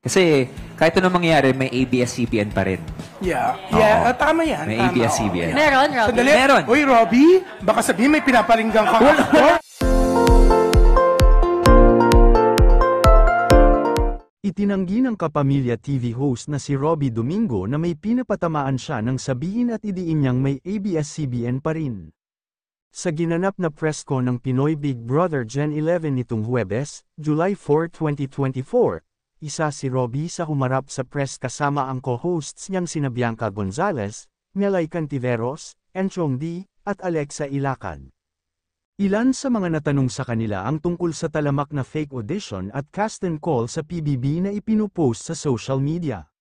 Kasi kahit anong mangyari, may ABS-CBN pa rin. Yeah. Oo. Tama yan. May tama, ABS-CBN. oo. Meron, Robby. Sandali. Meron. Uy, Robby, baka sabihin may pinaparinggan ka actor. Itinanggi ng Kapamilya TV host na si Robby Domingo na may pinapatamaan siya nang sabihin at idiin niyang may ABS-CBN pa rin. Sa ginanap na presko ng Pinoy Big Brother Gen 11 nitong Huwebes, July 4, 2024, isa si Robby sa humarap sa press kasama ang co-hosts niyang sina Bianca Gonzalez, Melay Cantiveros, Enchong D, at Alexa Ilacan. Ilan sa mga natanong sa kanila ang tungkol sa talamak na fake audition at cast and call sa PBB na ipinupost sa social media.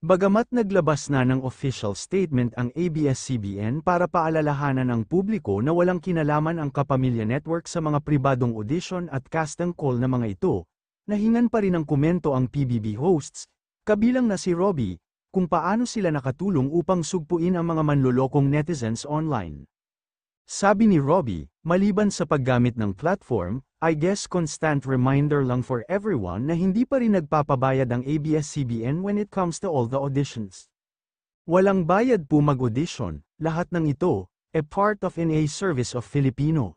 Bagamat naglabas na ng official statement ang ABS-CBN para paalalahanan ang publiko na walang kinalaman ang Kapamilya Network sa mga pribadong audition at cast and call na mga ito, nahingan pa rin ng komento ang PBB hosts, kabilang na si Robby, kung paano sila nakatulong upang sugpuin ang mga manlolokong netizens online. Sabi ni Robby, maliban sa paggamit ng platform, I guess constant reminder lang for everyone na hindi pa rin nagpapabayad ang ABS-CBN when it comes to all the auditions. Walang bayad po mag-audition, lahat ng ito, part of a service of Filipino.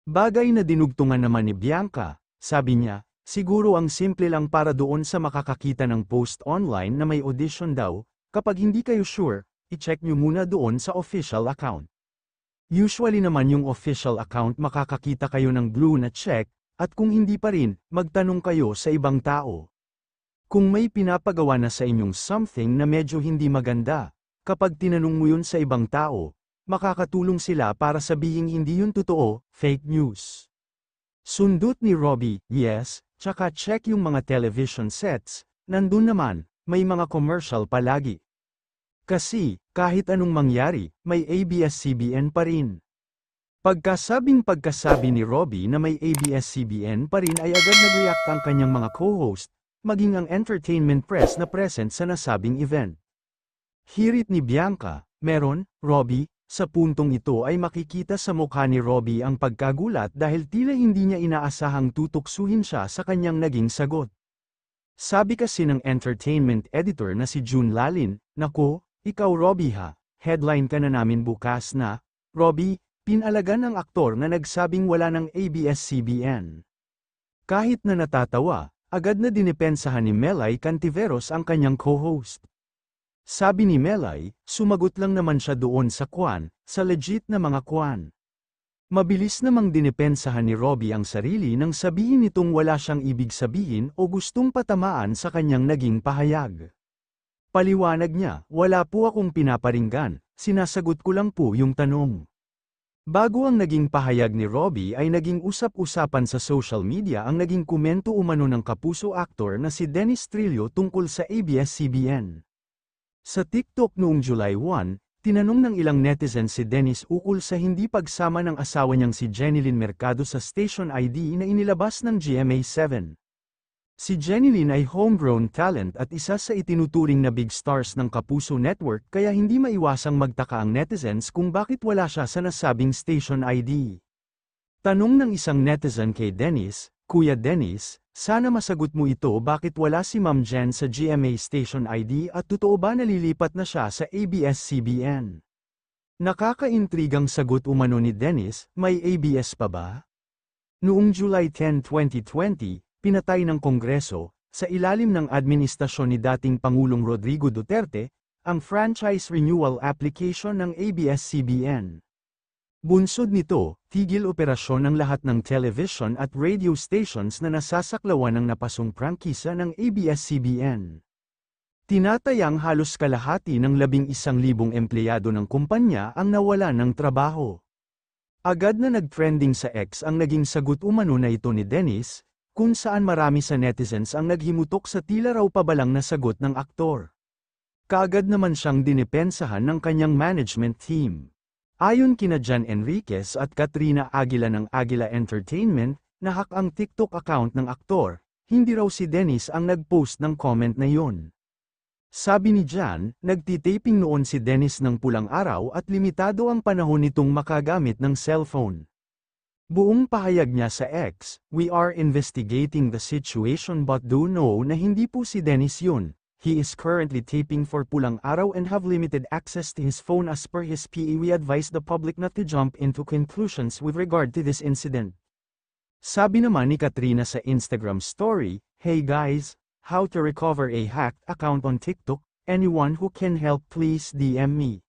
Bagay na dinugtungan naman ni Bianca, sabi niya, siguro ang simple lang para doon sa makakakita ng post online na may audition daw, kapag hindi kayo sure, i-check nyo muna doon sa official account. Usually naman yung official account makakakita kayo ng blue na check, at kung hindi pa rin, magtanong kayo sa ibang tao. Kung may pinapagawa na sa inyong something na medyo hindi maganda, kapag tinanong mo yun sa ibang tao, makakatulong sila para sabihing hindi yun totoo, fake news. Sundot ni Robby, yes, tsaka check yung mga television sets, nandun naman, may mga commercial palagi. Kasi, kahit anong mangyari, may ABS-CBN pa rin. Pagkasabi ni Robby na may ABS-CBN pa rin ay agad nag-react ang kanyang mga co-host, maging ang entertainment press na present sa nasabing event. Hirit ni Bianca, meron, Robby, sa puntong ito ay makikita sa mukha ni Robby ang pagkagulat dahil tila hindi niya inaasahang tutuksuhin siya sa kanyang naging sagot. Sabi kasi ng entertainment editor na si June Lalin, "Nako, ikaw Robby ha, headline ka na namin bukas na, Robby, pinalagan ng aktor na nagsabing wala ng ABS-CBN." Kahit na natatawa, agad na dinipensahan ni Melay Cantiveros ang kanyang co-host. Sabi ni Melay, sumagot lang naman siya doon sa kwan, sa legit na mga kwan. Mabilis namang dinipensahan ni Robby ang sarili nang sabihin nitong wala siyang ibig sabihin o gustong patamaan sa kanyang naging pahayag. Paliwanag niya, wala po akong pinaparinggan, sinasagot ko lang po yung tanong. Bago ang naging pahayag ni Robby ay naging usap-usapan sa social media ang naging komento umano ng kapuso actor na si Dennis Trillo tungkol sa ABS-CBN. Sa TikTok noong July 1, tinanong ng ilang netizens si Dennis ukol sa hindi pagsama ng asawa niyang si Jenilyn Mercado sa station ID na inilabas ng GMA7. Si Jenilyn ay homegrown talent at isa sa itinuturing na big stars ng Kapuso Network kaya hindi maiwasang magtaka ang netizens kung bakit wala siya sa nasabing station ID. Tanong ng isang netizen kay Dennis, "Kuya Dennis, sana masagot mo ito, bakit wala si Ma'am Jen sa GMA station ID at totoo ba nalilipat na siya sa ABS-CBN?" Nakakaintrigang sagot umano ni Dennis, may ABS pa ba? Noong July 10, 2020, pinatay ng Kongreso, sa ilalim ng administrasyon ni dating Pangulong Rodrigo Duterte, ang franchise renewal application ng ABS-CBN. Bunsod nito, tigil operasyon ng lahat ng television at radio stations na nasasaklawan ng napasong prangkisa ng ABS-CBN. Tinatayang halos kalahati ng 11,000 empleyado ng kumpanya ang nawalan ng trabaho. Agad na nag-trending sa X ang naging sagot umano na ito ni Dennis, kung saan marami sa netizens ang naghimutok sa tila raw pabalang na sagot ng aktor. Kaagad naman siyang dinipensahan ng kanyang management team. Ayon kina Jan Enriquez at Katrina Aguila ng Aguila Entertainment, nahak ang TikTok account ng aktor, hindi raw si Dennis ang nag-post ng comment na yun. Sabi ni Jan, nagtitaping noon si Dennis ng pulang araw at limitado ang panahon nitong makagamit ng cellphone. Buong pahayag niya sa X, "We are investigating the situation but do know na hindi po si Dennis yun. He is currently taping for Pulang Araw and have limited access to his phone as per his PE. We advise the public not to jump into conclusions with regard to this incident." Sabi naman ni Katrina sa Instagram story, "Hey guys, how to recover a hacked account on TikTok? Anyone who can help please DM me."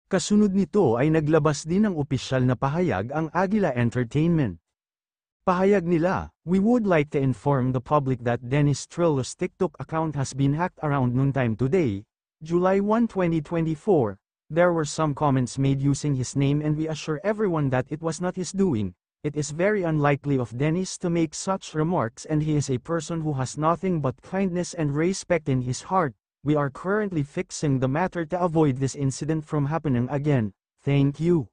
Kasunod nito ay naglabas din ng opisyal na pahayag ang Agila Entertainment. Pahayag nila, "We would like to inform the public that Dennis Trillo's TikTok account has been hacked around noontime today, July 1, 2024. There were some comments made using his name and we assure everyone that it was not his doing. It is very unlikely of Dennis to make such remarks and he is a person who has nothing but kindness and respect in his heart. We are currently fixing the matter to avoid this incident from happening again. Thank you."